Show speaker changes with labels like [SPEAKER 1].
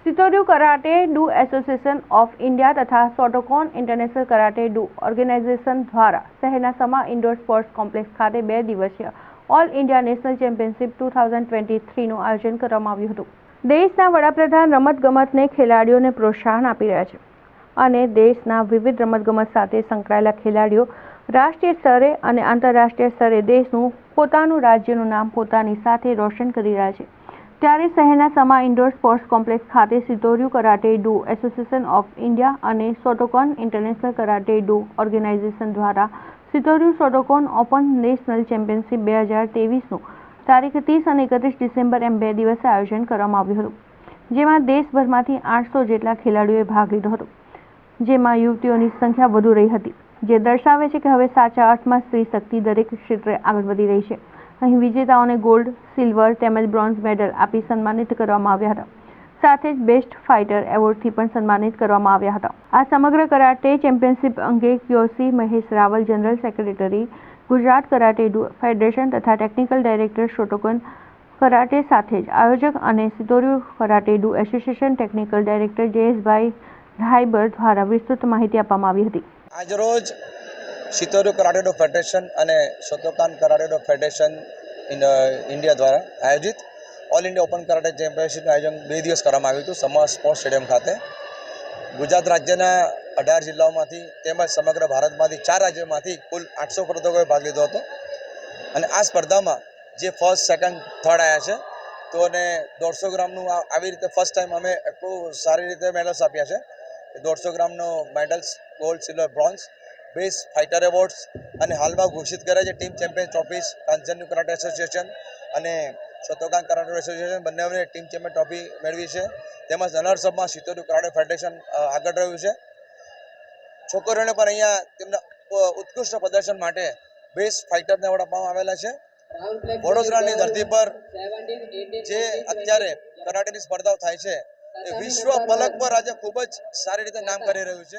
[SPEAKER 1] સિતોર્યુ karate do association of India તથા Shotokan international karate do organization દ્વારા શહેરના સમા ઇન્ડોર સ્પોર્ટ્સ કોમ્પ્લેક્સ ખાતે 2 દિવસીય ઓલ ઇન્ડિયા નેશનલ ચેમ્પિયનશિપ 2023નું આયોજન કરવામાં આવ્યું હતું. દેશના વડાપ્રધાન રમતગમતને ખેલાડીઓને પ્રોત્સાહન આપી રહ્યા છે અને દેશના વિવિધ રમતગમત સાથે સંકળાયેલા ખેલાડીઓ રાષ્ટ્રીય સ્તરે અને આંતરરાષ્ટ્રીય સ્તરે દેશનું પોતાનું રાજ્યનું નામ પોતાની સાથે રોશન કરી રહ્યા છે. ત્યારે શહેરના સમા ઇન્ડોર સ્પોર્ટ્સ કોમ્પ્લેક્સ ખાતે Shitoryu karate do association of India અને Shotokan international karate do organization દ્વારા Shitoryu Shotokan open national championship 2023નું તારીખ 30 અને 31 ડિસેમ્બર એમ 2 દિવસે આયોજન કરવામાં આવ્યું હતું, જેમાં દેશભરમાંથી 800 જેટલા ખેલાડીઓએ ભાગ લીધો હતો, જેમાં યુવતીઓની સંખ્યા વધુ રહી હતી, જે દર્શાવે છે કે હવે સાચા અર્થમાં સ્ત્રી શક્તિ દરેક ક્ષેત્રે આગળ વધી રહી છે. અહીં વિજેતાઓને ગોલ્ડ, સિલ્વર તેમજ બ્રોન્ઝ મેડલ આપી સન્માનિત કરવામાં આવ્યા હતા. સાથે જ બેસ્ટ ફાઇટર એવોર્ડથી પણ સન્માનિત કરવામાં આવ્યા હતા. આ સમગ્ર કરાટે ચેમ્પિયનશિપ અંગે Kyoshi Mahesh Raval, general secretary, Gujarat karate do federation તથા ટેકનિકલ ડાયરેક્ટર શોટોકોન કરાટે સાથે જ આયોજક અને Shitoryu karate do association technical director Jayeshbhai Raibar દ્વારા વિસ્તૃત માહિતી આપવામાં આવી હતી.
[SPEAKER 2] આજરોજ સિતોર્યુ કરાટે ડુ ફેડરેશન અને Shotokan karate do federation India દ્વારા આયોજિત ઓલ ઇન્ડિયા ઓપન કરાટે ચેમ્પિયનશિપનું આયોજન 2 દિવસ કરવામાં આવ્યું હતું સમા સ્પોર્ટ્સ સ્ટેડિયમ ખાતે. ગુજરાત રાજ્યના 18 જિલ્લાઓમાંથી તેમજ સમગ્ર ભારતમાંથી 4 રાજ્યોમાંથી કુલ 800 સ્પર્ધકોએ ભાગ લીધો હતો અને આ સ્પર્ધામાં જે ફર્સ્ટ, સેકન્ડ, થર્ડ આવ્યા છે તો અને 150 ગ્રામનું આવી રીતે ફર્સ્ટ ટાઈમ અમે એટલું સારી રીતે મેડલ્સ આપ્યા છે. 150 ગ્રામનો medals gold, silver, bronze, best fighter awards અને હાલમાં ઘોષિત કરે છે ટીમ ચેમ્પિયન ટ્રોફીઝ કાંચનનું કરાટે એસોસિએશન અને શોટોકાન કરાટે એસોસિએશન બંનેઓને ટીમ ચેમ્પિયન ટ્રોફી મેળવી છે. તેમજ રનર્સઅપમાં સિતોર્યુ કરાટે ફેડરેશન આગળ રહ્યું છે. છોકરીઓને પણ અહીંયા તેમના ઉત્કૃષ્ટ પ્રદર્શન માટે બેસ્ટ ફાઇટરને એવોર્ડ આપવામાં આવેલા છે. વડોદરાની ધરતી પર જે અત્યારે કરાટેની સ્પર્ધાઓ થાય છે એ વિશ્વ પલક પર આજે ખૂબ જ સારી રીતે નામ કરી રહ્યું છે.